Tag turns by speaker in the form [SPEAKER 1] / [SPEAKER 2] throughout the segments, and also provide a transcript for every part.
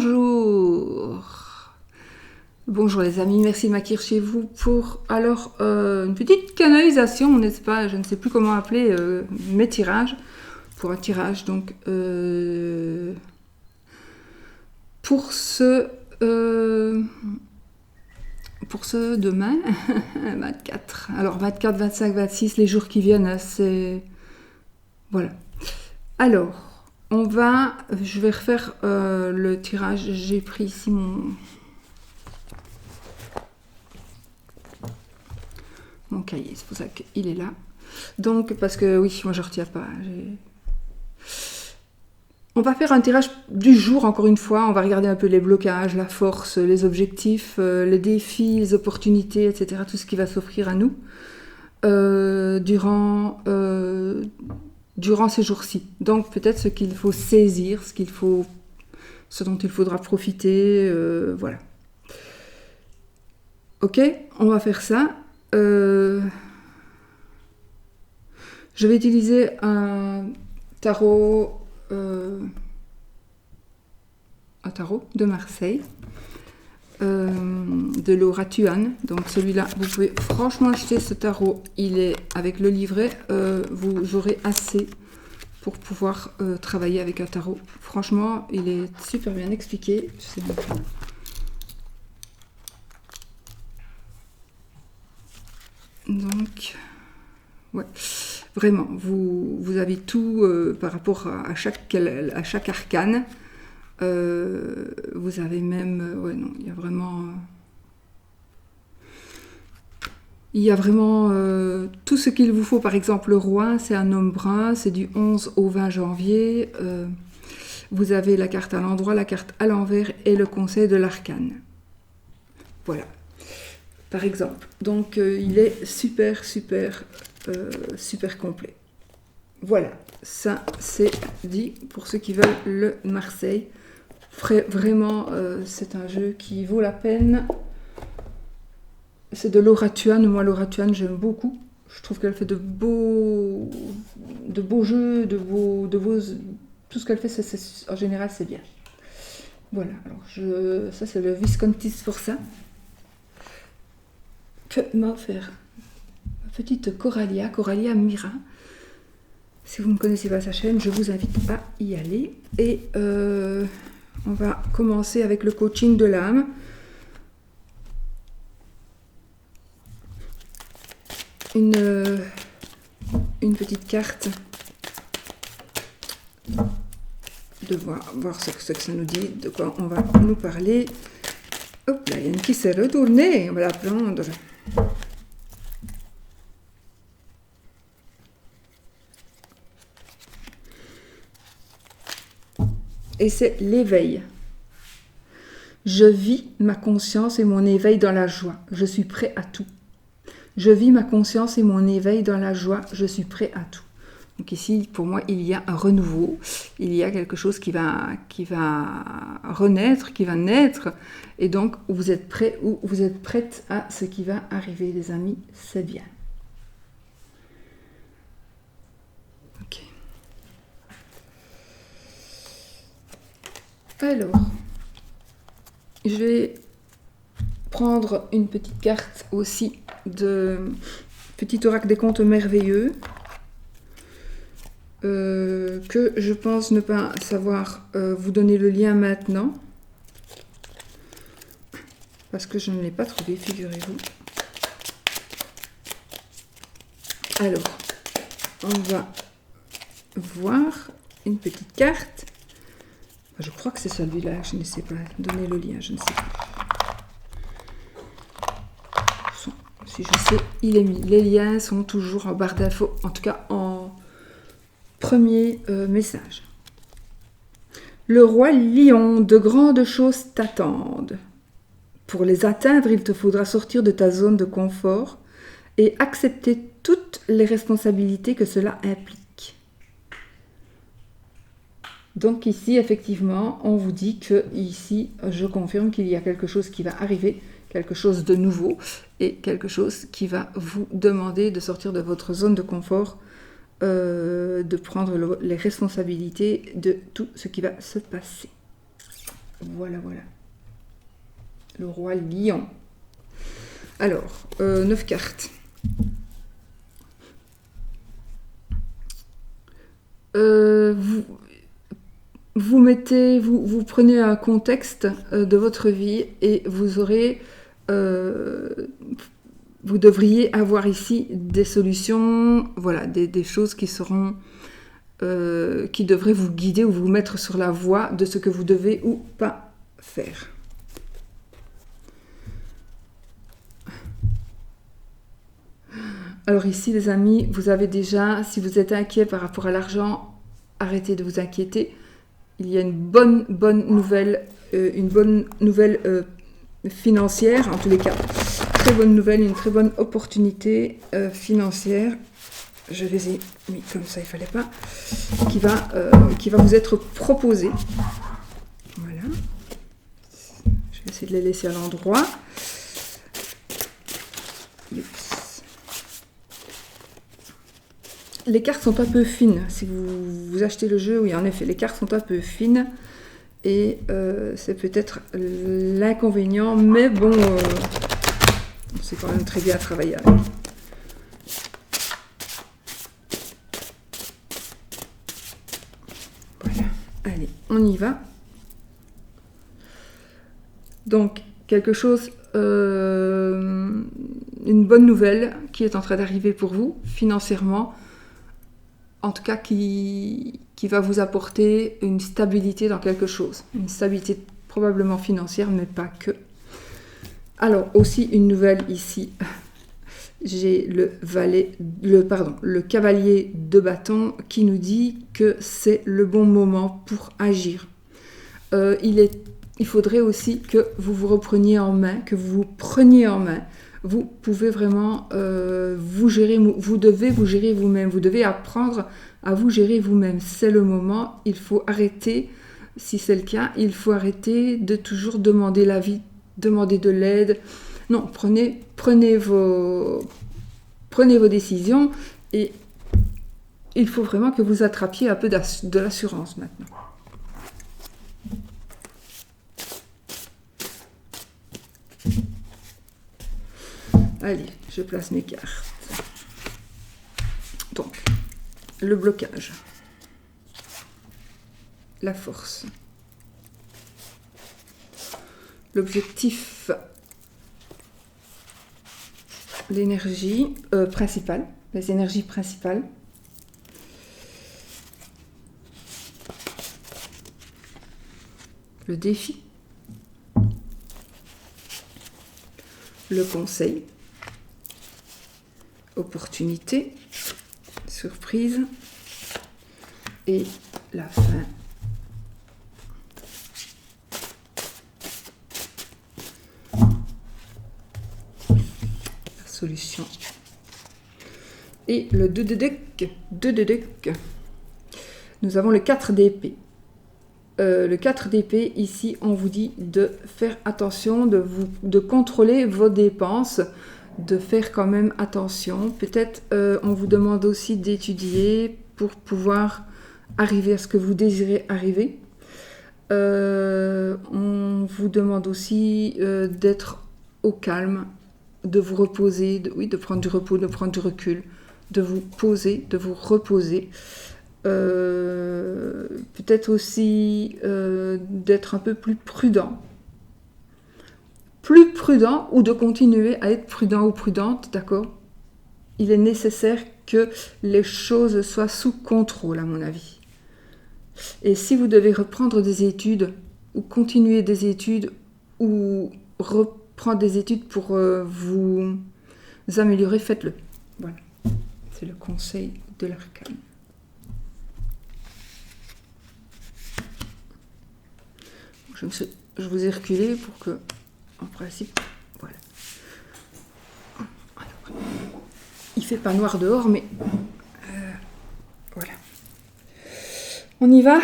[SPEAKER 1] Bonjour. Bonjour les amis, merci de m'accueillir chez vous pour une petite canalisation, n'est-ce pas? Je ne sais plus comment appeler mes tirages. Pour un tirage, donc pour ce demain, 24. Alors 24, 25, 26, les jours qui viennent, c'est... Voilà. Alors... je vais refaire le tirage. J'ai pris ici mon cahier, c'est pour ça qu'il est là. Donc, parce que oui, moi je ne retiens pas. On va faire un tirage du jour, encore une fois. On va regarder un peu les blocages, la force, les objectifs, les défis, les opportunités, etc. Tout ce qui va s'offrir à nous durant ces jours-ci. Donc peut-être ce qu'il faut saisir, ce dont il faudra profiter, voilà. Ok, on va faire ça. Je vais utiliser un tarot de Marseille, de Laura Tuan. Donc celui-là, vous pouvez franchement acheter ce tarot. Il est avec le livret, vous aurez assez pour pouvoir travailler avec un tarot. Franchement, il est super bien expliqué. Je sais même pas. Donc, ouais, vraiment, vous avez tout par rapport à chaque arcane. Vous avez même... ouais, non, il y a vraiment tout ce qu'il vous faut. Par exemple, le roi, c'est un homme brun, c'est du 11 au 20 janvier. Vous avez la carte à l'endroit, la carte à l'envers et le conseil de l'arcane. Voilà, par exemple. Donc, il est super complet. Voilà, ça c'est dit pour ceux qui veulent le Marseille. Vraiment, c'est un jeu qui vaut la peine. C'est de Laura Tuan. Moi, Laura Tuan, j'aime beaucoup. Je trouve qu'elle fait de beaux jeux, tout ce qu'elle fait, en général, c'est bien. Voilà, alors ça c'est le Visconti Sforza que m'a offert ma petite Coralia Mira. Si vous ne connaissez pas sa chaîne, je vous invite à y aller. Et on va commencer avec le coaching de l'âme. Une petite carte de voir ce que ça nous dit, de quoi on va nous parler. Hop là, il y a une qui s'est retournée, on va la prendre. Et c'est l'éveil. Je vis ma conscience et mon éveil dans la joie. Je suis prêt à tout. Je vis ma conscience et mon éveil dans la joie. Je suis prêt à tout. Donc ici, pour moi, il y a un renouveau. Il y a quelque chose qui va renaître, qui va naître. Et donc, vous êtes prêts ou vous êtes prêtes à ce qui va arriver, les amis. C'est bien. Ok. Alors, je vais prendre une petite carte aussi de Petit Oracle des Contes Merveilleux que je pense ne pas savoir vous donner le lien maintenant parce que je ne l'ai pas trouvé, figurez-vous. Alors, on va voir une petite carte. Je crois que c'est celui-là, je ne sais pas. Donner le lien, je ne sais pas. Si je sais, il est mis. Les liens sont toujours en barre d'infos, en tout cas en premier message. Le roi lion, de grandes choses t'attendent. Pour les atteindre, il te faudra sortir de ta zone de confort et accepter toutes les responsabilités que cela implique. Donc ici, effectivement, on vous dit que ici, je confirme qu'il y a quelque chose qui va arriver, quelque chose de nouveau et quelque chose qui va vous demander de sortir de votre zone de confort, de prendre les responsabilités de tout ce qui va se passer. Voilà, voilà. Le roi lion. Alors, 9 cartes. Vous prenez un contexte de votre vie et vous aurez, vous devriez avoir ici des solutions, voilà, des choses qui seront, qui devraient vous guider ou vous mettre sur la voie de ce que vous devez ou pas faire. Alors ici, les amis, vous avez déjà, si vous êtes inquiet par rapport à l'argent, arrêtez de vous inquiéter. Il y a une bonne nouvelle, financière, en tous les cas. Très bonne nouvelle, une très bonne opportunité financière. Je les ai mis comme ça, il ne fallait pas. Qui va vous être proposée. Voilà. Je vais essayer de les laisser à l'endroit. Les cartes sont un peu fines. Si vous achetez le jeu, oui, en effet, les cartes sont un peu fines. Et c'est peut-être l'inconvénient, mais bon, c'est quand même très bien à travailler avec. Voilà, allez, on y va. Donc, quelque chose, une bonne nouvelle qui est en train d'arriver pour vous, financièrement. En tout cas, qui va vous apporter une stabilité dans quelque chose. Une stabilité probablement financière, mais pas que. Alors, aussi une nouvelle ici. J'ai le cavalier de bâton qui nous dit que c'est le bon moment pour agir. Il faudrait aussi que vous vous repreniez en main, que vous vous preniez en main. Vous pouvez vraiment vous gérer, vous devez vous gérer vous-même, vous devez apprendre à vous gérer vous-même. C'est le moment, il faut arrêter, si c'est le cas, il faut arrêter de toujours demander l'avis, demander de l'aide. Non, prenez vos décisions et il faut vraiment que vous attrapiez un peu de l'assurance maintenant. Allez, je place mes cartes. Donc, le blocage, la force, l'objectif, l'énergie principale, les énergies principales, le défi, le conseil, opportunité, surprise et la fin. La solution. Et le 2 de deck. Nous avons le 4 d'épée. Le 4 d'épée, ici, on vous dit de faire attention, de contrôler vos dépenses, de faire quand même attention. Peut-être on vous demande aussi d'étudier pour pouvoir arriver à ce que vous désirez arriver. On vous demande aussi d'être au calme, de vous reposer, de prendre du repos, de prendre du recul, de vous poser, de vous reposer. Peut-être aussi d'être un peu plus prudent. Plus prudent ou de continuer à être prudent ou prudente, d'accord? Il est nécessaire que les choses soient sous contrôle, à mon avis. Et si vous devez reprendre des études, ou continuer des études, ou reprendre des études pour vous améliorer, faites-le. Voilà. C'est le conseil de l'arcane. Je vous ai reculé pour que, en principe, voilà. Alors, il fait pas noir dehors, mais voilà. On y va.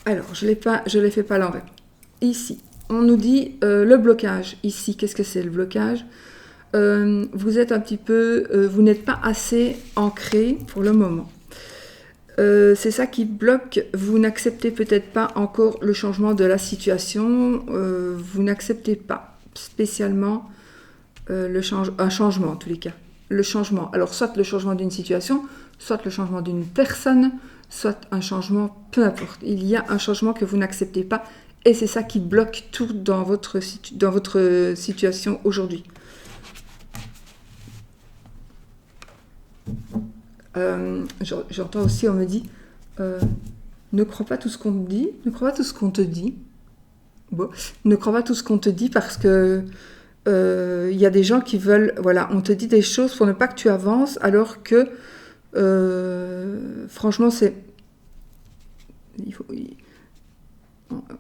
[SPEAKER 1] Alors, je l'ai fait pas à l'envers. Ici, on nous dit le blocage. Ici, qu'est-ce que c'est le blocage? Vous êtes un petit peu, vous n'êtes pas assez ancré pour le moment. C'est ça qui bloque. Vous n'acceptez peut-être pas encore le changement de la situation. Vous n'acceptez pas spécialement un changement en tous les cas. Le changement. Alors soit le changement d'une situation, soit le changement d'une personne, soit un changement, peu importe. Il y a un changement que vous n'acceptez pas et c'est ça qui bloque tout dans votre situation aujourd'hui. J'entends aussi, on me dit, ne crois pas tout ce qu'on te dit, ne crois pas tout ce qu'on te dit. Bon, ne crois pas tout ce qu'on te dit parce que y a des gens qui veulent, voilà, on te dit des choses pour ne pas que tu avances, alors que, franchement,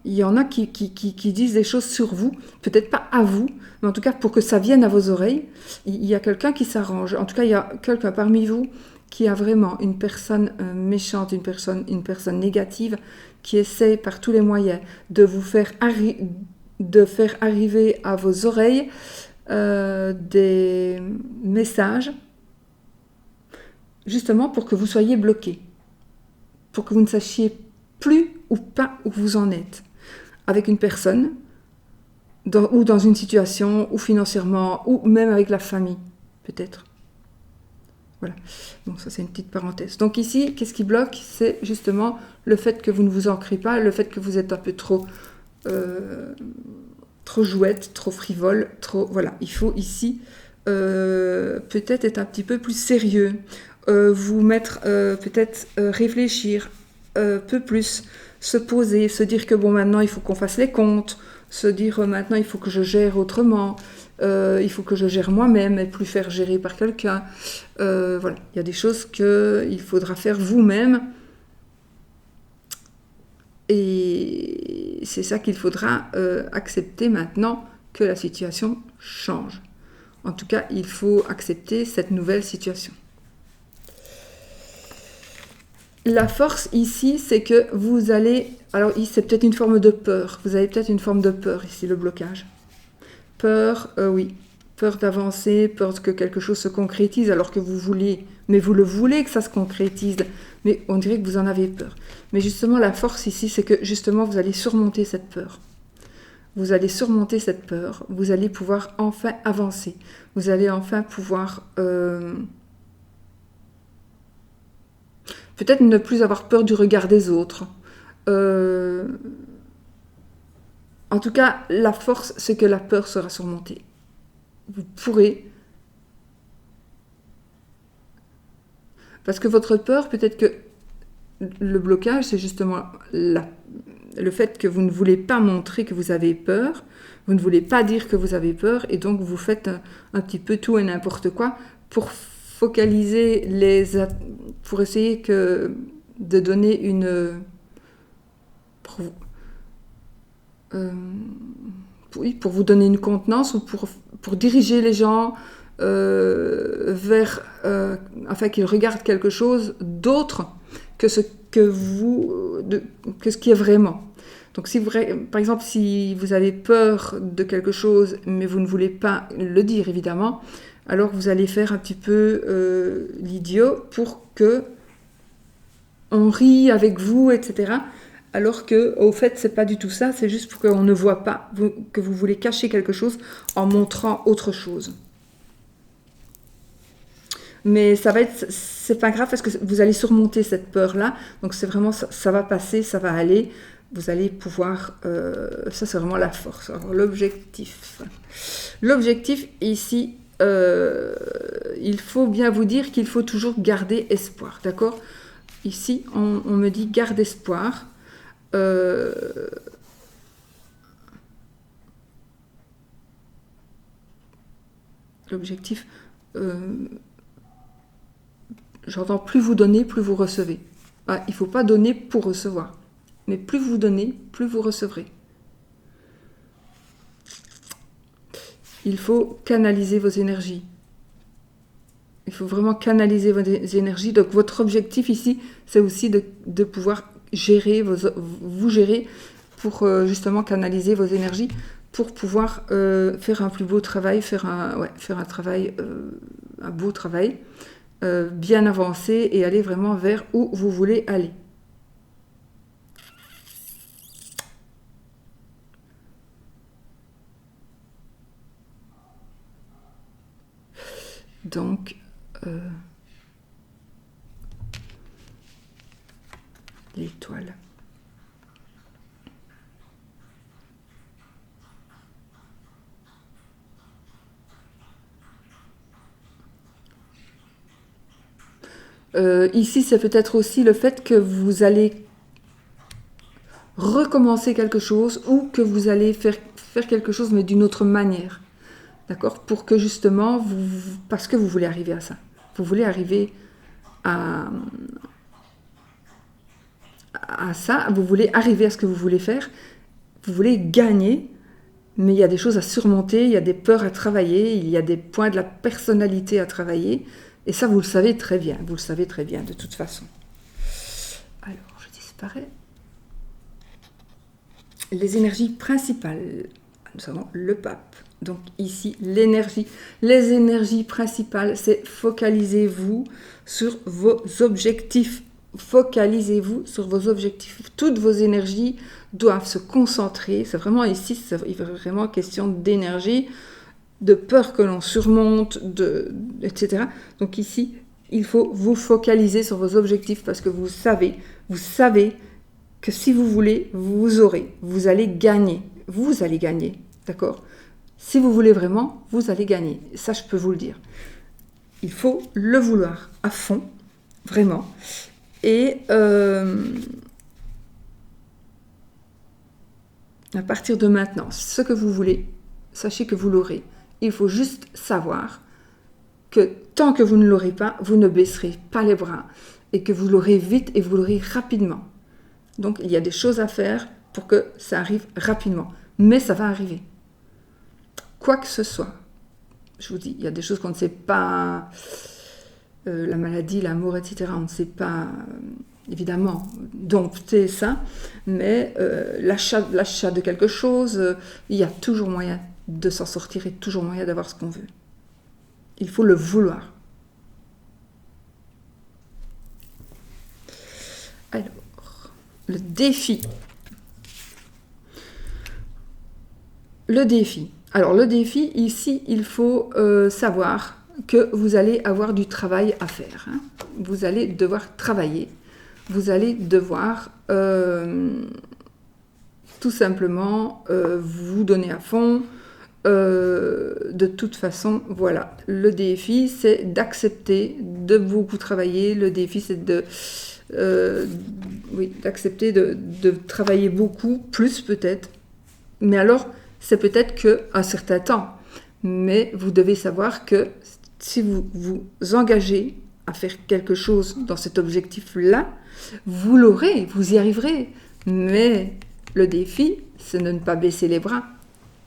[SPEAKER 1] il y en a qui disent des choses sur vous, peut-être pas à vous, mais en tout cas pour que ça vienne à vos oreilles. Il y a quelqu'un qui s'arrange. En tout cas, il y a quelqu'un parmi vous qui a vraiment une personne méchante, une personne négative, qui essaie par tous les moyens de vous faire arriver à vos oreilles des messages, justement pour que vous soyez bloqués, pour que vous ne sachiez plus ou pas où vous en êtes, avec une personne, ou dans une situation, ou financièrement, ou même avec la famille, peut-être. Voilà, donc ça c'est une petite parenthèse. Donc ici, qu'est-ce qui bloque? C'est justement le fait que vous ne vous ancrez pas, le fait que vous êtes un peu trop jouette, trop frivole, trop... Voilà, il faut ici peut-être être un petit peu plus sérieux, vous mettre, peut-être réfléchir peu plus, se poser, se dire que bon, maintenant il faut qu'on fasse les comptes, se dire maintenant il faut que je gère autrement, il faut que je gère moi-même et plus faire gérer par quelqu'un. Voilà, il y a des choses qu'il faudra faire vous-même et c'est ça qu'il faudra accepter maintenant que la situation change. En tout cas, il faut accepter cette nouvelle situation. La force ici, c'est que vous allez... Alors, c'est peut-être une forme de peur. Vous avez peut-être une forme de peur ici, le blocage. Peur, oui. Peur d'avancer, peur que quelque chose se concrétise alors que vous voulez... Mais vous le voulez que ça se concrétise. Mais on dirait que vous en avez peur. Mais justement, la force ici, c'est que justement, vous allez surmonter cette peur. Vous allez surmonter cette peur. Vous allez pouvoir enfin avancer. Vous allez enfin pouvoir... peut-être ne plus avoir peur du regard des autres. En tout cas, la force, c'est que la peur sera surmontée. Vous pourrez... Parce que votre peur, peut-être que le blocage, c'est justement le fait que vous ne voulez pas montrer que vous avez peur, vous ne voulez pas dire que vous avez peur, et donc vous faites un petit peu tout et n'importe quoi pour focaliser pour essayer de donner une... pour vous donner une contenance ou pour diriger les gens vers... afin qu'ils regardent quelque chose d'autre que ce qui est vraiment. Donc, par exemple, si vous avez peur de quelque chose, mais vous ne voulez pas le dire, évidemment, alors vous allez faire un petit peu l'idiot pour que on rie avec vous, etc. Alors que, au fait, c'est pas du tout ça, c'est juste pour qu'on ne voit pas que vous voulez cacher quelque chose en montrant autre chose. Mais c'est pas grave parce que vous allez surmonter cette peur-là. Donc c'est vraiment, ça va passer, ça va aller. Vous allez pouvoir, ça c'est vraiment la force. Alors l'objectif ici, il faut bien vous dire qu'il faut toujours garder espoir, d'accord? Ici, on me dit garde espoir. L'objectif, j'entends plus vous donnez, plus vous recevez. Ah, il ne faut pas donner pour recevoir. Mais plus vous donnez, plus vous recevrez. Il faut canaliser vos énergies. Il faut vraiment canaliser vos énergies. Donc votre objectif ici, c'est aussi de pouvoir vous gérer pour justement canaliser vos énergies, pour pouvoir faire un plus beau travail, faire un travail, un beau travail, bien avancer et aller vraiment vers où vous voulez aller. Donc, l'étoile. Ici, c'est peut-être aussi le fait que vous allez recommencer quelque chose ou que vous allez faire quelque chose mais d'une autre manière. D'accord? Pour que justement, parce que vous voulez arriver à ça. Vous voulez arriver à ça, vous voulez arriver à ce que vous voulez faire, vous voulez gagner, mais il y a des choses à surmonter, il y a des peurs à travailler, il y a des points de la personnalité à travailler, et ça vous le savez très bien, de toute façon. Alors, je disparais. Les énergies principales, nous avons le pape. Donc ici, l'énergie. Les énergies principales, c'est focalisez-vous sur vos objectifs. Focalisez-vous sur vos objectifs. Toutes vos énergies doivent se concentrer. C'est vraiment ici, c'est vraiment question d'énergie, de peur que l'on surmonte, etc. Donc ici, il faut vous focaliser sur vos objectifs parce que vous savez que si vous voulez, vous aurez. Vous allez gagner. Vous allez gagner. D'accord ? Si vous voulez vraiment, vous allez gagner. Ça, je peux vous le dire. Il faut le vouloir à fond, vraiment. Et à partir de maintenant, ce que vous voulez, sachez que vous l'aurez. Il faut juste savoir que tant que vous ne l'aurez pas, vous ne baisserez pas les bras et que vous l'aurez vite et vous l'aurez rapidement. Donc, il y a des choses à faire pour que ça arrive rapidement. Mais ça va arriver. Quoi que ce soit. Je vous dis, il y a des choses qu'on ne sait pas. La maladie, la mort, etc. On ne sait pas, évidemment, dompter ça. Mais l'achat de quelque chose, il y a toujours moyen de s'en sortir et toujours moyen d'avoir ce qu'on veut. Il faut le vouloir. Alors, le défi. Le défi. Alors, le défi, ici, il faut savoir que vous allez avoir du travail à faire. Hein. Vous allez devoir travailler. Vous allez devoir tout simplement vous donner à fond. De toute façon, voilà. Le défi, c'est d'accepter de beaucoup travailler. Le défi, c'est d'accepter de travailler beaucoup, plus peut-être. Mais alors, c'est peut-être qu'un certain temps. Mais vous devez savoir que si vous vous engagez à faire quelque chose dans cet objectif-là, vous l'aurez, vous y arriverez. Mais le défi, c'est de ne pas baisser les bras.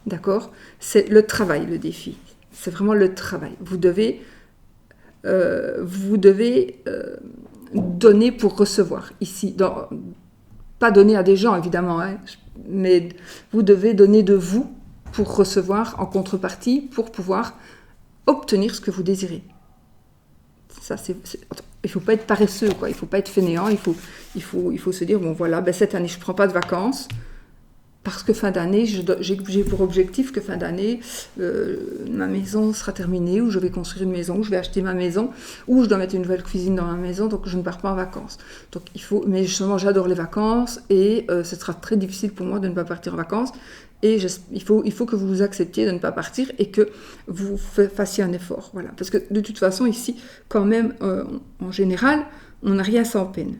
[SPEAKER 1] D'accord ? C'est le travail, le défi. C'est vraiment le travail. Vous devez donner pour recevoir. Ici, pas donner à des gens, évidemment, hein, mais vous devez donner de vous pour recevoir en contrepartie, pour pouvoir obtenir ce que vous désirez. Ça, il ne faut pas être paresseux, quoi. Il ne faut pas être fainéant. Il faut se dire, bon voilà, cette année, je ne prends pas de vacances. Parce que fin d'année, j'ai pour objectif que fin d'année, ma maison sera terminée, ou je vais construire une maison, ou je vais acheter ma maison, ou je dois mettre une nouvelle cuisine dans ma maison, donc je ne pars pas en vacances. Donc mais justement, j'adore les vacances, et ce sera très difficile pour moi de ne pas partir en vacances. Et il faut que vous acceptiez de ne pas partir et que vous fassiez un effort. Voilà. Parce que de toute façon, ici, quand même, en général, on n'a rien sans peine.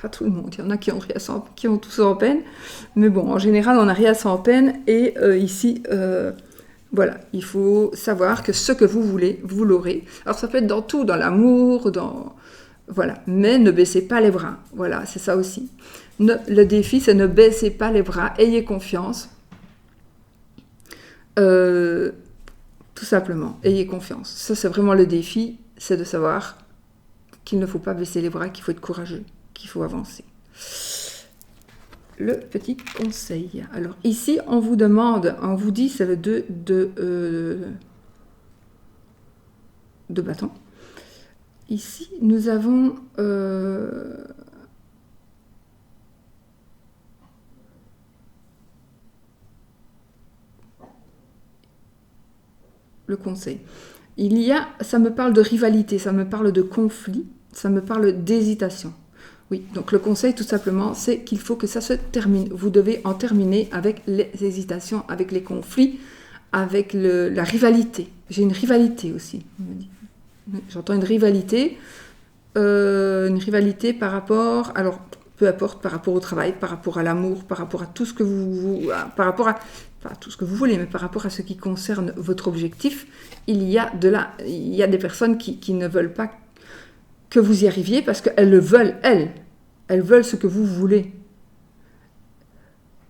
[SPEAKER 1] Pas tout le monde, il y en a qui ont tout ça en peine, mais bon, en général, on n'a rien sans peine, et ici, voilà, il faut savoir que ce que vous voulez, vous l'aurez. Alors ça peut être dans tout, dans l'amour, voilà, mais ne baissez pas les bras, voilà, c'est ça aussi. Le défi, c'est ne baissez pas les bras, ayez confiance, tout simplement, ayez confiance. Ça, c'est vraiment le défi, c'est de savoir qu'il ne faut pas baisser les bras, qu'il faut être courageux. Qu'il faut avancer. Le petit conseil. Alors ici, on vous dit, c'est le 2 de bâton. ici, nous avons le conseil. Ça me parle de rivalité, ça me parle de conflit, ça me parle d'hésitation. Oui, donc le conseil, tout simplement, c'est qu'il faut que ça se termine. Vous devez en terminer avec les hésitations, avec les conflits, avec la rivalité. J'ai une rivalité aussi. J'entends une rivalité par rapport, alors peu importe, par rapport au travail, par rapport à l'amour, par rapport à tout ce que par rapport à pas tout ce que vous voulez, mais par rapport à ce qui concerne votre objectif, il y a des personnes qui ne veulent pas que vous y arriviez parce qu'elles le veulent, elles veulent ce que vous voulez.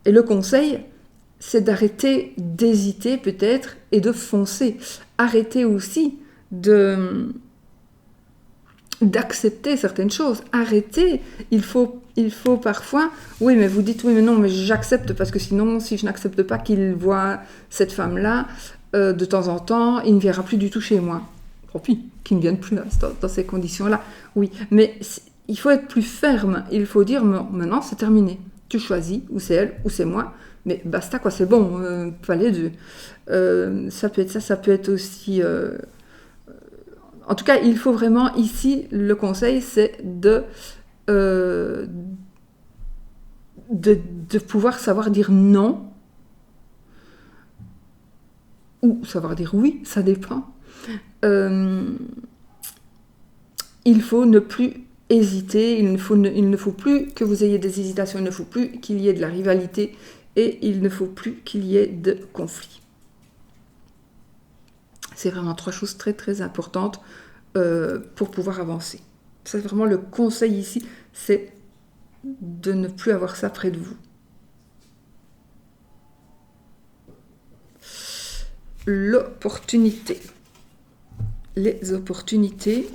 [SPEAKER 1] Et le conseil, c'est d'arrêter d'hésiter peut-être et de foncer. Arrêtez aussi d'accepter certaines choses. Arrêtez. Il faut parfois... Oui, mais vous dites, oui, mais non, mais j'accepte parce que sinon, si je n'accepte pas qu'il voit cette femme-là, de temps en temps, il ne viendra plus du tout chez moi. Tant pis, qu'il ne vienne plus dans ces conditions-là. Oui, mais il faut être plus ferme. Il faut dire, maintenant, c'est terminé. Tu choisis, ou c'est elle, ou c'est moi. Mais basta, quoi, c'est bon, pas les deux. Ça peut être ça, ça peut être aussi... En tout cas, il faut vraiment, ici, le conseil, c'est de pouvoir savoir dire non, ou savoir dire oui, ça dépend. Il faut ne plus hésiter, il ne faut plus que vous ayez des hésitations, il ne faut plus qu'il y ait de la rivalité, et il ne faut plus qu'il y ait de conflit. C'est vraiment 3 choses très très importantes pour pouvoir avancer. C'est vraiment le conseil ici, c'est de ne plus avoir ça près de vous. L'opportunité. Les opportunités.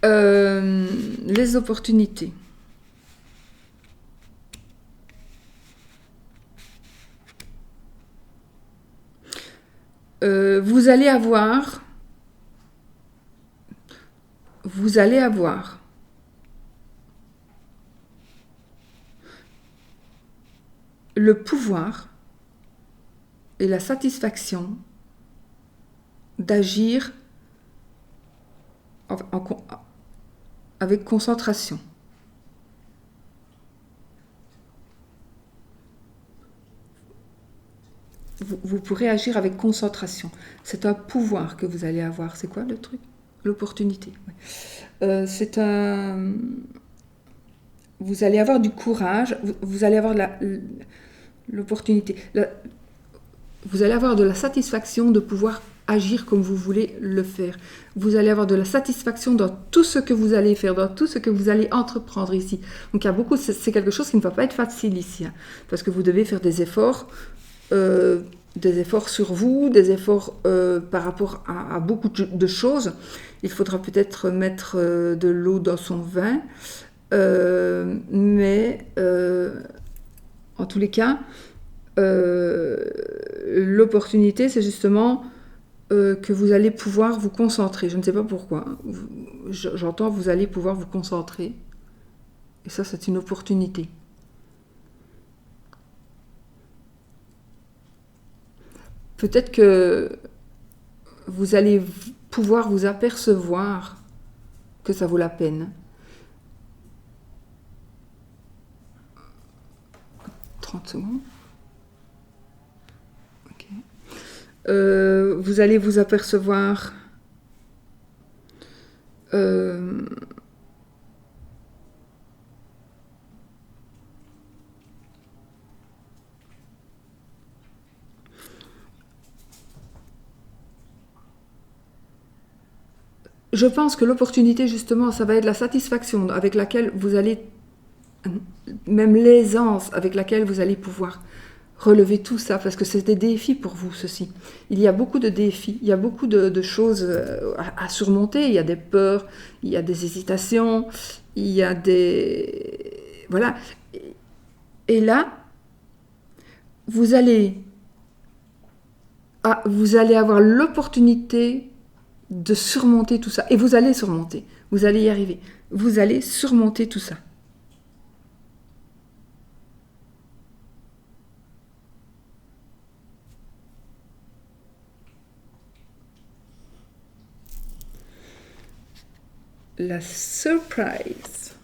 [SPEAKER 1] Les opportunités. Vous allez avoir le pouvoir et la satisfaction d'agir avec concentration. Vous pourrez agir avec concentration. C'est un pouvoir que vous allez avoir. C'est quoi le truc? L'opportunité. Ouais. Vous allez avoir du courage, vous allez avoir l'opportunité. Vous allez avoir de la satisfaction de pouvoir agir comme vous voulez le faire. Vous allez avoir de la satisfaction dans tout ce que vous allez faire, dans tout ce que vous allez entreprendre ici. Donc il y a beaucoup, c'est quelque chose qui ne va pas être facile ici, hein, parce que vous devez faire des efforts sur vous, des efforts par rapport à beaucoup de choses. Il faudra peut-être mettre de l'eau dans son vin, mais en tous les cas, l'opportunité, c'est justement que vous allez pouvoir vous concentrer. Je ne sais pas pourquoi. J'entends vous allez pouvoir vous concentrer. Et ça, c'est une opportunité. Peut-être que vous allez pouvoir vous apercevoir que ça vaut la peine. 30 secondes. Ok. Vous allez vous apercevoir je pense que l'opportunité, justement, ça va être la satisfaction avec laquelle vous allez, même l'aisance avec laquelle vous allez pouvoir relever tout ça, parce que c'est des défis pour vous, ceci. Il y a beaucoup de défis, il y a beaucoup de choses à surmonter, il y a des peurs, il y a des hésitations, il y a des... Voilà. Et là, vous allez vous allez avoir l'opportunité de surmonter tout ça. Et vous allez surmonter. Vous allez y arriver. Vous allez surmonter tout ça. La surprise.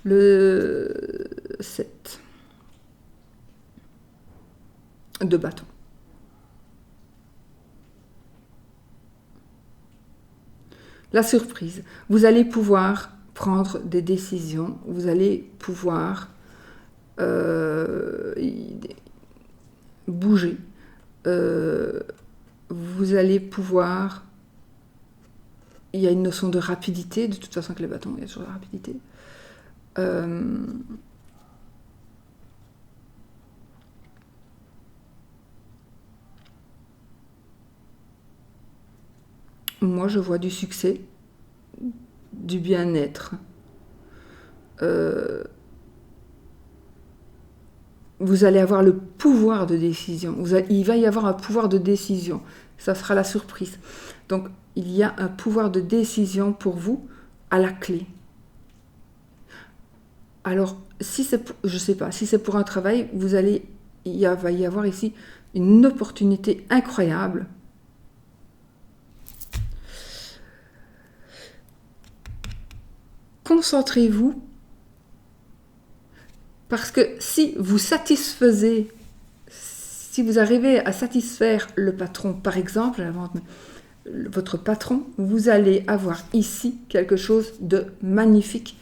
[SPEAKER 1] Le 7 de bâton. La surprise. Vous allez pouvoir prendre des décisions. Vous allez pouvoir bouger. Vous allez pouvoir... Il y a une notion de rapidité. De toute façon, avec les bâtons, il y a toujours la rapidité. Moi, je vois du succès, du bien-être. Vous allez avoir le pouvoir de décision. Il va y avoir un pouvoir de décision. Ça sera la surprise. Donc, il y a un pouvoir de décision pour vous à la clé. Alors, si c'est, je ne sais pas, si c'est pour un travail, va y avoir ici une opportunité incroyable. Concentrez-vous, parce que si vous arrivez à satisfaire le patron, par exemple, votre patron, vous allez avoir ici quelque chose de magnifique.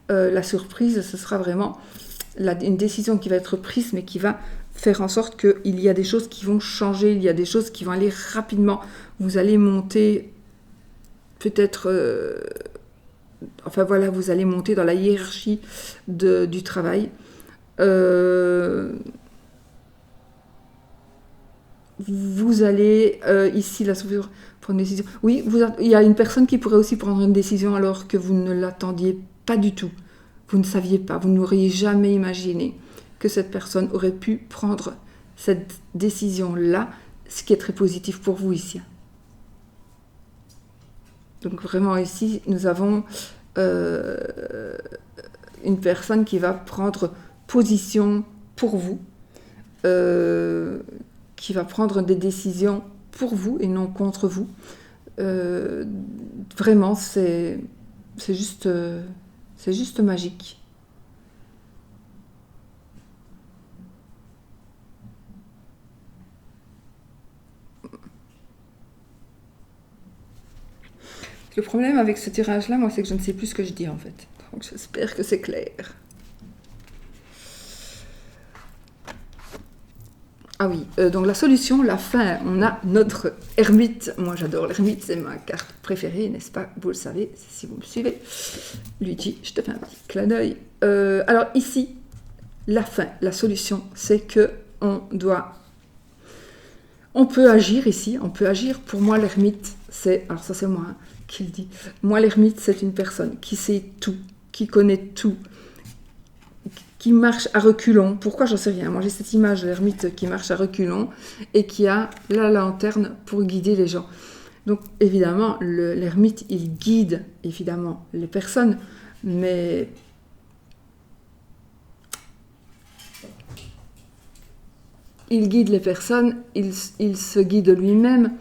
[SPEAKER 1] La surprise, ce sera vraiment une décision qui va être prise, mais qui va faire en sorte qu'il y a des choses qui vont changer, il y a des choses qui vont aller rapidement. Vous allez monter peut-être... Enfin voilà, vous allez monter dans la hiérarchie du travail. Vous allez ici prendre une décision. Oui, il y a une personne qui pourrait aussi prendre une décision alors que vous ne l'attendiez pas du tout. Vous ne saviez pas, vous n'auriez jamais imaginé que cette personne aurait pu prendre cette décision-là, ce qui est très positif pour vous ici. Donc vraiment ici, nous avons une personne qui va prendre position pour vous, qui va prendre des décisions pour vous et non contre vous. Vraiment, c'est juste magique. Le problème avec ce tirage-là, moi, c'est que je ne sais plus ce que je dis, en fait. Donc, j'espère que c'est clair. Ah oui, donc la solution, la fin, on a notre ermite. Moi, j'adore l'ermite, c'est ma carte préférée, n'est-ce pas? Vous le savez, si vous me suivez. Luigi, je te fais un petit clin d'œil. Alors ici, la fin, la solution, c'est que on peut agir ici, on peut agir. Pour moi, l'ermite, alors ça c'est moi qui le dis. Moi, l'ermite, c'est une personne qui sait tout, qui connaît tout, qui marche à reculons. Pourquoi? J'en sais rien. Moi, j'ai cette image de l'ermite qui marche à reculons et qui a la lanterne pour guider les gens. Donc, évidemment, l'ermite, il guide, évidemment, les personnes, mais il guide les personnes, il se guide lui-même.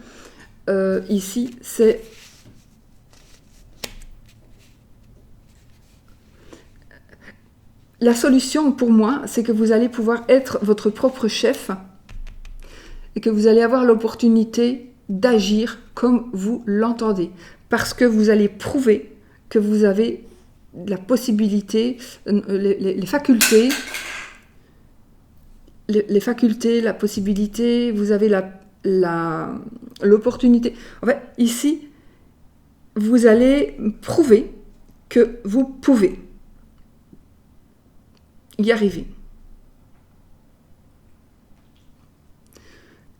[SPEAKER 1] Ici, c'est... La solution pour moi, c'est que vous allez pouvoir être votre propre chef et que vous allez avoir l'opportunité d'agir comme vous l'entendez. Parce que vous allez prouver que vous avez la possibilité, les facultés, la possibilité, vous avez l'opportunité. En fait, ici, vous allez prouver que vous pouvez y arriver.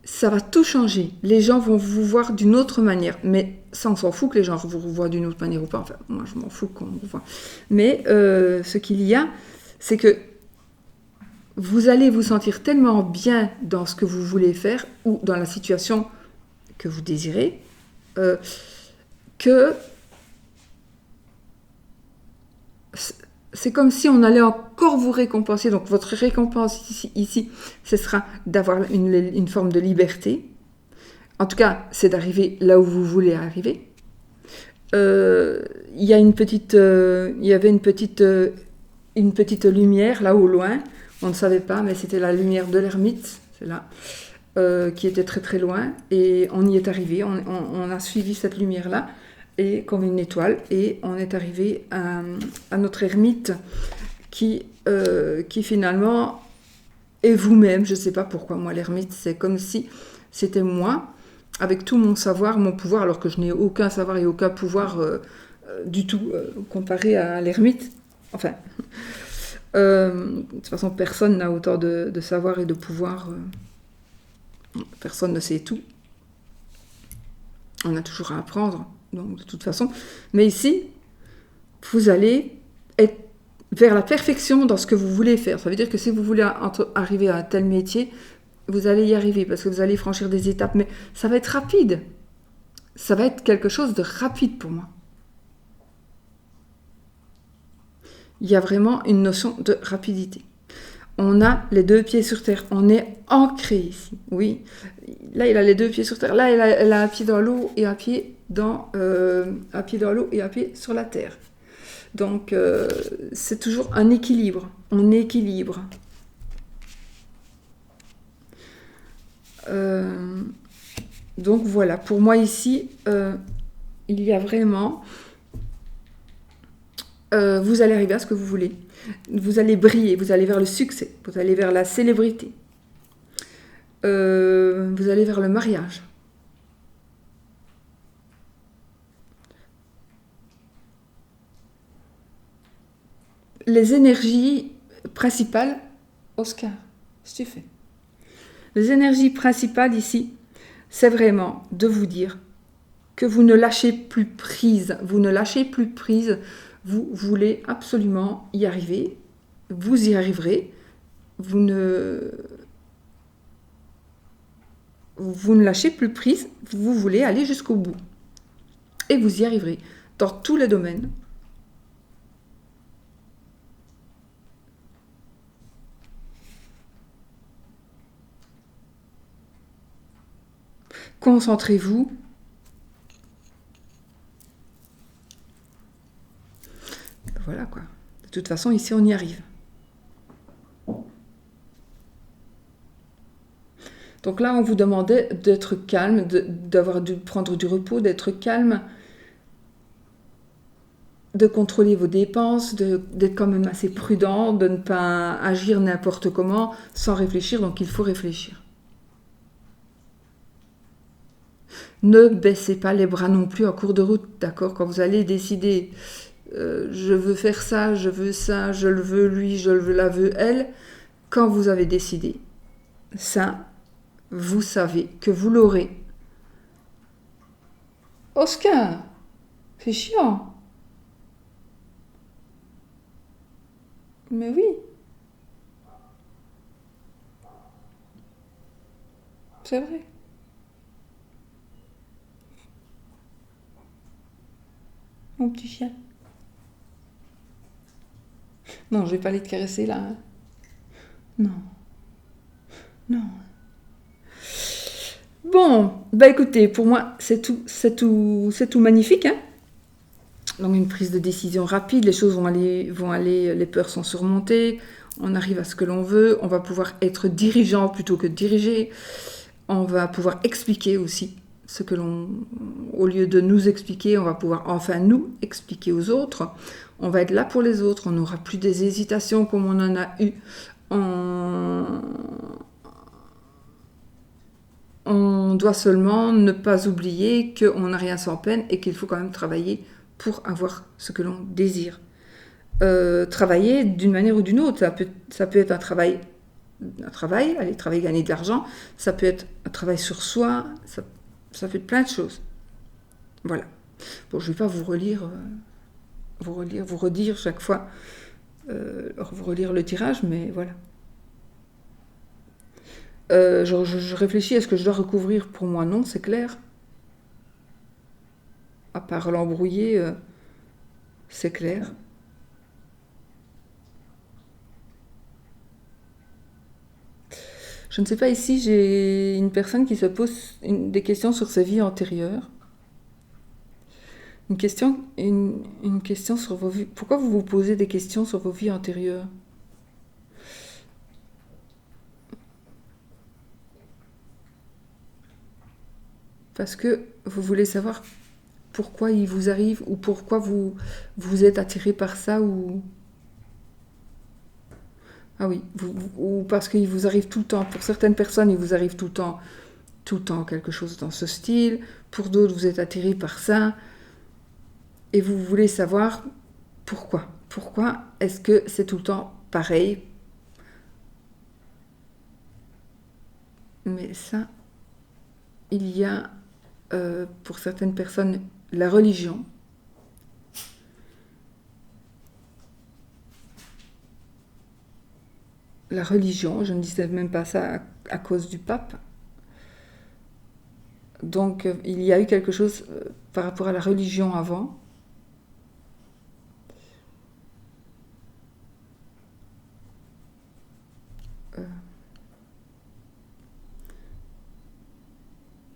[SPEAKER 1] Ça va tout changer. Les gens vont vous voir d'une autre manière. Mais ça, on s'en fout que les gens vous voient d'une autre manière ou pas. Enfin, moi, je m'en fous qu'on vous voit. Mais ce qu'il y a, c'est que vous allez vous sentir tellement bien dans ce que vous voulez faire ou dans la situation que vous désirez que c'est comme si on allait encore vous récompenser. Donc votre récompense ici ce sera d'avoir une forme de liberté. En tout cas, c'est d'arriver là où vous voulez arriver. Il y avait une petite lumière là au loin. On ne savait pas, mais c'était la lumière de l'ermite, c'est là, qui était très très loin. Et on y est arrivé. On a suivi cette lumière-là, et comme une étoile, et on est arrivé à notre ermite qui finalement est vous-même. Je ne sais pas pourquoi, moi, l'ermite, c'est comme si c'était moi, avec tout mon savoir, mon pouvoir, alors que je n'ai aucun savoir et aucun pouvoir du tout comparé à l'ermite. Enfin, de toute façon, personne n'a autant de savoir et de pouvoir. Personne ne sait tout. On a toujours à apprendre, donc de toute façon. Mais ici, vous allez être vers la perfection dans ce que vous voulez faire. Ça veut dire que si vous voulez arriver à un tel métier, vous allez y arriver parce que vous allez franchir des étapes, mais ça va être rapide. Ça va être quelque chose de rapide pour moi. Il y a vraiment une notion de rapidité. On a les 2 pieds sur terre, on est ancré ici. Oui, là il a les 2 pieds sur terre, là elle a un pied dans l'eau et un pied dans l'eau et un pied sur la terre. Donc c'est toujours un équilibre. On équilibre. Donc voilà, pour moi ici, il y a vraiment... vous allez arriver à ce que vous voulez. Vous allez briller, vous allez vers le succès, vous allez vers la célébrité. Vous allez vers le mariage. Les énergies principales, Oscar, qu'est-ce que tu fais ? Les énergies principales ici, c'est vraiment de vous dire que vous ne lâchez plus prise. Vous ne lâchez plus prise. Vous voulez absolument y arriver. Vous y arriverez. Vous ne lâchez plus prise. Vous voulez aller jusqu'au bout. Et vous y arriverez dans tous les domaines. Concentrez-vous. Voilà quoi. De toute façon, ici, on y arrive. Donc là, on vous demandait d'être calme, de prendre du repos, d'être calme, de contrôler vos dépenses, d'être quand même assez prudent, de ne pas agir n'importe comment sans réfléchir. Donc, il faut réfléchir. Ne baissez pas les bras non plus en cours de route, d'accord ? Quand vous allez décider, je veux faire ça, je veux ça, je le veux lui, je le veux, la veux elle. Quand vous avez décidé, ça, vous savez que vous l'aurez. Oscar, c'est chiant. Mais oui. C'est vrai. Mon petit chien. Non, je vais pas aller te caresser là. Hein. Non. Non. Bon, bah écoutez, pour moi, c'est tout magnifique. Hein. Donc une prise de décision rapide, les choses vont aller, les peurs sont surmontées, on arrive à ce que l'on veut, on va pouvoir être dirigeant plutôt que diriger, on va pouvoir expliquer aussi ce que au lieu de nous expliquer, on va pouvoir enfin nous expliquer aux autres. On va être là pour les autres, on n'aura plus des hésitations comme on en a eu. On doit seulement ne pas oublier qu'on n'a rien sans peine et qu'il faut quand même travailler pour avoir ce que l'on désire. Travailler d'une manière ou d'une autre, ça peut être un travail, aller travailler, gagner de l'argent, ça peut être un travail sur soi, ça peut être plein de choses. Voilà. Bon, je ne vais pas vous redire chaque fois, vous relire le tirage, mais voilà. Je réfléchis, est-ce que je dois recouvrir? Pour moi, non, c'est clair. À part l'embrouiller, c'est clair. Je ne sais pas, ici, j'ai une personne qui se pose des questions sur sa vie antérieure. Une question sur vos vies. Pourquoi vous vous posez des questions sur vos vies antérieures? Parce que vous voulez savoir pourquoi il vous arrive ou pourquoi vous êtes attiré par ça ou... Ah oui, ou parce qu'il vous arrive tout le temps. Pour certaines personnes, il vous arrive tout le temps quelque chose dans ce style. Pour d'autres, vous êtes attiré par ça. Et vous voulez savoir pourquoi. Pourquoi est-ce que c'est tout le temps pareil? Mais ça, il y a, pour certaines personnes, la religion. La religion, je ne disais même pas ça à cause du pape. Donc, il y a eu quelque chose par rapport à la religion avant.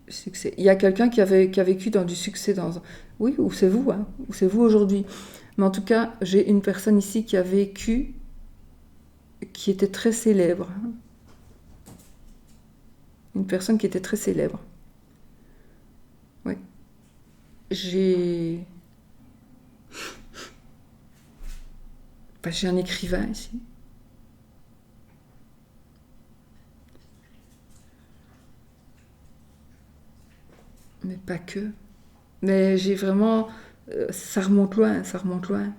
[SPEAKER 1] Succès. Il y a quelqu'un qui a vécu dans du succès dans... Oui, ou c'est vous, hein, ou c'est vous aujourd'hui. Mais en tout cas, j'ai une personne ici qui a vécu, qui était très célèbre. Une personne qui était très célèbre. Oui. J'ai... j'ai un écrivain ici. Mais pas que. Mais j'ai vraiment... ça remonte loin, ça remonte loin.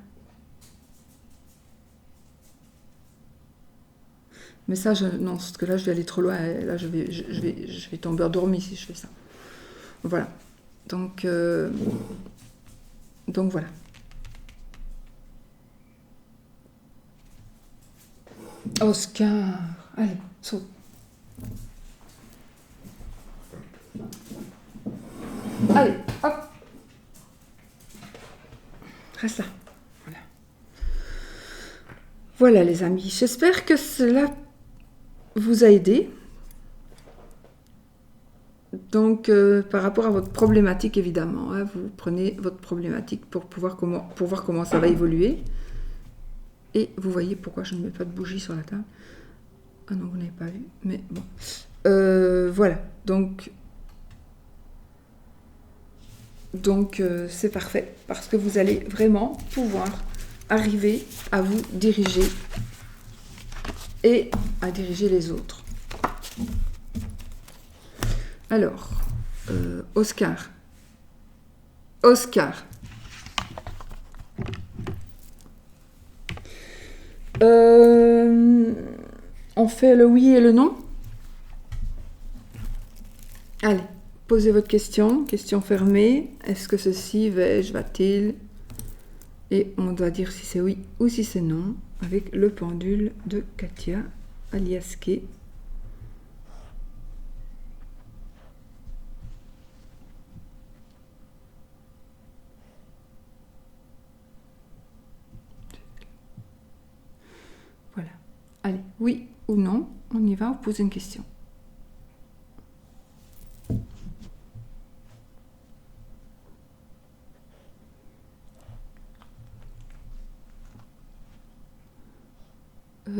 [SPEAKER 1] Mais ça, non, parce que là, je vais aller trop loin. Là, je vais tomber endormie si je fais ça. Voilà. Donc voilà. Oscar. Allez, saute. Allez, hop. Reste là. Voilà. Voilà les amis. J'espère que cela vous a aidé. Donc, par rapport à votre problématique, évidemment, hein, vous prenez votre problématique pour voir comment ça va évoluer. Et vous voyez pourquoi je ne mets pas de bougie sur la table. Ah non, vous n'avez pas vu, mais bon. Voilà, donc c'est parfait, parce que vous allez vraiment pouvoir arriver à vous diriger et à diriger les autres. Alors, Oscar. On fait le oui et le non. Allez, posez votre question. Question fermée. Est-ce que ceci vais-je, va-t-il? Et on doit dire si c'est oui ou si c'est non avec le pendule de Katia Aliaske. Voilà. Allez, oui ou non, on y va, on pose une question. Je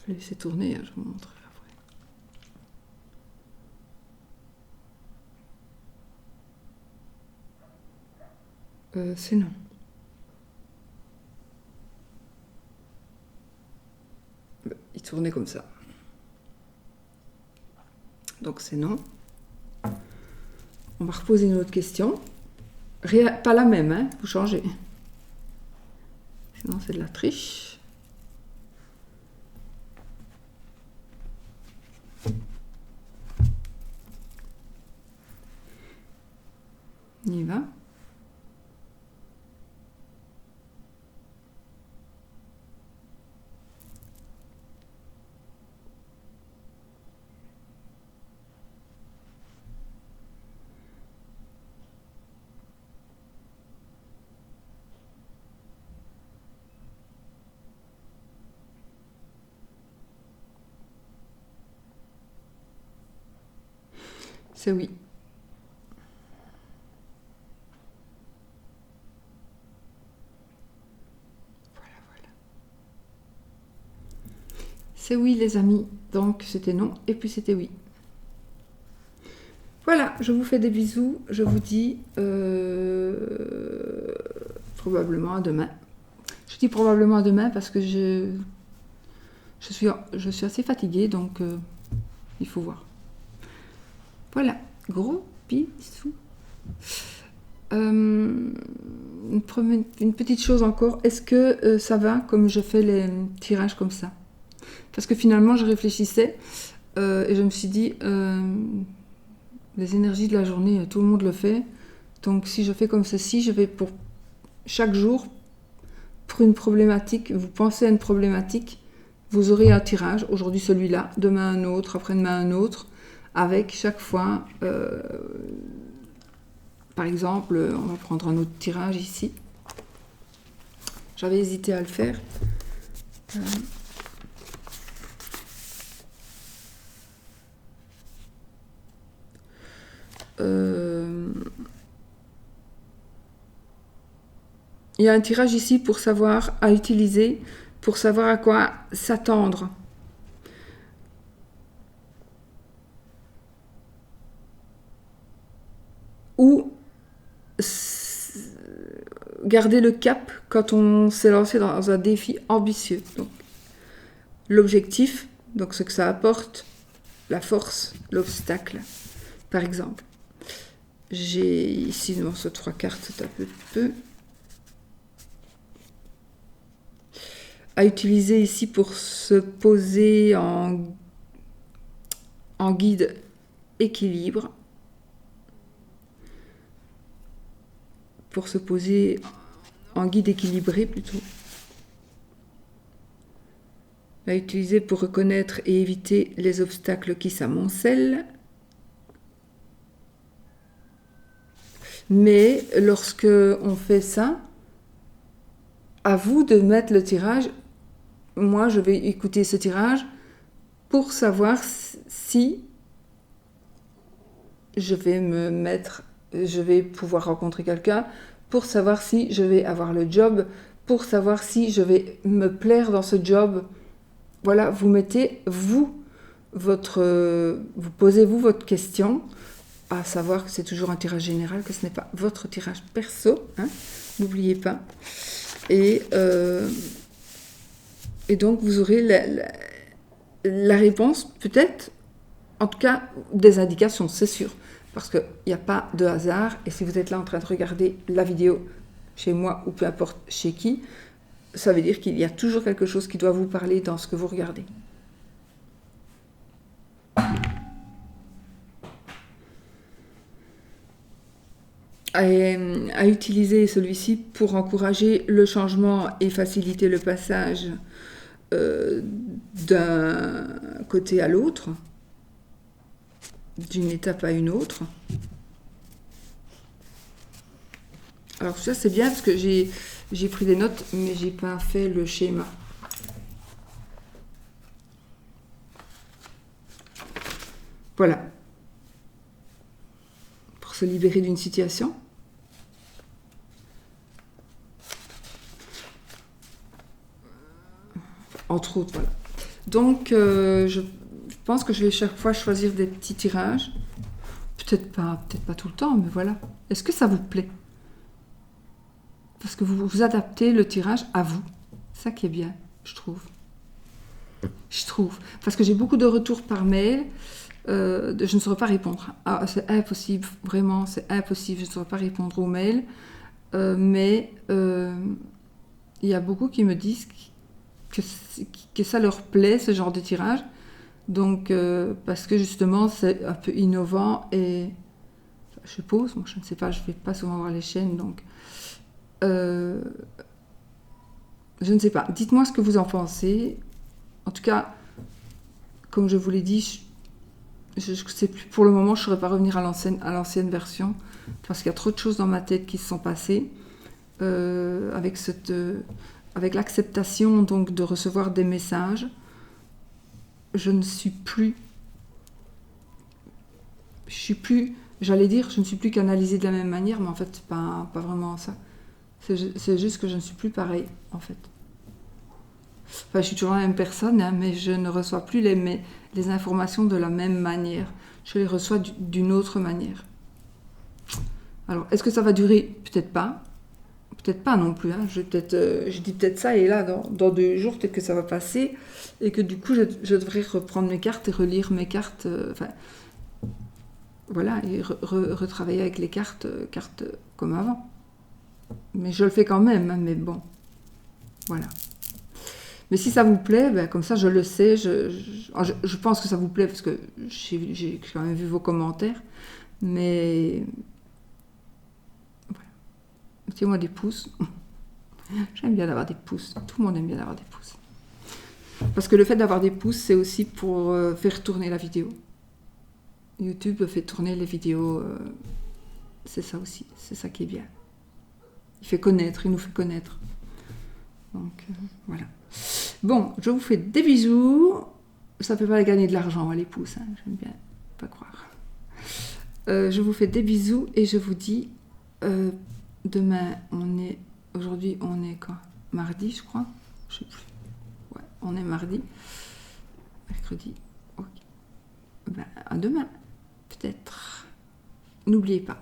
[SPEAKER 1] vais laisser tourner, je vous montrerai après. C'est non. Il tournait comme ça. Donc c'est non. On va reposer une autre question. Pas la même, hein, vous changez. Sinon c'est de la triche. On y va. C'est oui. C'est oui, les amis. Donc, c'était non. Et puis, c'était oui. Voilà, je vous fais des bisous. Je vous dis probablement à demain. Je dis probablement à demain parce que je suis assez fatiguée. Donc, il faut voir. Voilà. Gros bisous. Une petite chose encore. Est-ce que ça va comme je fais les tirages comme ça? Parce que finalement, je réfléchissais et je me suis dit, les énergies de la journée, tout le monde le fait. Donc, si je fais comme ceci, je vais pour chaque jour, pour une problématique, vous pensez à une problématique, vous aurez un tirage. Aujourd'hui, celui-là, demain un autre, après-demain un autre, avec chaque fois, par exemple, on va prendre un autre tirage ici. J'avais hésité à le faire. Il y a un tirage ici pour savoir à utiliser, pour savoir à quoi s'attendre. Ou garder le cap quand on s'est lancé dans un défi ambitieux. Donc, l'objectif, donc ce que ça apporte, la force, l'obstacle, par exemple. J'ai ici dans ces 3 cartes, c'est un peu à utiliser ici pour se poser en guide équilibre, pour se poser en guide équilibré plutôt, à utiliser pour reconnaître et éviter les obstacles qui s'amoncellent. Mais lorsque on fait ça, à vous de mettre le tirage. Moi, je vais écouter ce tirage pour savoir si je vais pouvoir rencontrer quelqu'un, pour savoir si je vais avoir le job, pour savoir si je vais me plaire dans ce job. Voilà, vous mettez, vous posez-vous votre question, à savoir que c'est toujours un tirage général, que ce n'est pas votre tirage perso, hein, n'oubliez pas. Et donc, vous aurez la réponse, peut-être, en tout cas, des indications, c'est sûr. Parce qu'il n'y a pas de hasard. Et si vous êtes là en train de regarder la vidéo chez moi ou peu importe chez qui, ça veut dire qu'il y a toujours quelque chose qui doit vous parler dans ce que vous regardez. À utiliser celui-ci pour encourager le changement et faciliter le passage d'un côté à l'autre, d'une étape à une autre. Alors ça c'est bien parce que j'ai pris des notes mais j'ai pas fait le schéma. Voilà. Pour se libérer d'une situation. Entre autres, voilà. Donc, je pense que je vais chaque fois choisir des petits tirages. Peut-être pas tout le temps, mais voilà. Est-ce que ça vous plaît? Parce que vous adaptez le tirage à vous. Ça qui est bien, je trouve. Parce que j'ai beaucoup de retours par mail. Je ne saurais pas répondre. Ah, c'est impossible, vraiment, c'est impossible. Je ne saurais pas répondre aux mails. Mais il y a beaucoup qui me disent que ça leur plaît, ce genre de tirage. Donc, parce que justement, c'est un peu innovant et je suppose, moi je ne sais pas, je ne vais pas souvent voir les chaînes, donc je ne sais pas. Dites-moi ce que vous en pensez. En tout cas, comme je vous l'ai dit, je sais plus, pour le moment, je ne saurais pas revenir à l'ancienne version parce qu'il y a trop de choses dans ma tête qui se sont passées avec l'acceptation donc de recevoir des messages. Je ne suis plus suis plus, j'allais dire, je ne suis plus canalisée de la même manière, mais en fait, c'est pas vraiment ça. C'est juste que je ne suis plus pareil, en fait. Enfin, je suis toujours la même personne, hein, mais je ne reçois plus les informations de la même manière. Je les reçois d'une autre manière. Alors, est-ce que ça va durer? Peut-être pas. Peut-être pas non plus. Hein. Je dis peut-être ça, et là, dans 2 jours, peut-être que ça va passer, et que du coup, je devrais reprendre mes cartes et relire mes cartes. Enfin, voilà, et retravailler avec les cartes comme avant. Mais je le fais quand même, hein, mais bon. Voilà. Mais si ça vous plaît, ben comme ça je le sais, je pense que ça vous plaît parce que j'ai quand même vu vos commentaires. Mais voilà. Mettez-moi des pouces. J'aime bien avoir des pouces. Tout le monde aime bien avoir des pouces. Parce que le fait d'avoir des pouces, c'est aussi pour faire tourner la vidéo. YouTube fait tourner les vidéos. C'est ça aussi. C'est ça qui est bien. Il nous fait connaître. Donc voilà. Bon, je vous fais des bisous. Ça ne peut pas gagner de l'argent, les pouces, hein, j'aime bien pas croire. Je vous fais des bisous et je vous dis demain, aujourd'hui, on est quoi? Mardi, je crois. Je sais plus. Ouais, on est mardi. Mercredi. Ok. Ben, à demain, peut-être. N'oubliez pas.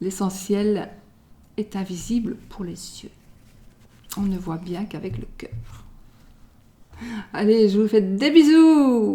[SPEAKER 1] L'essentiel est invisible pour les yeux. On ne voit bien qu'avec le cœur. Allez, je vous fais des bisous!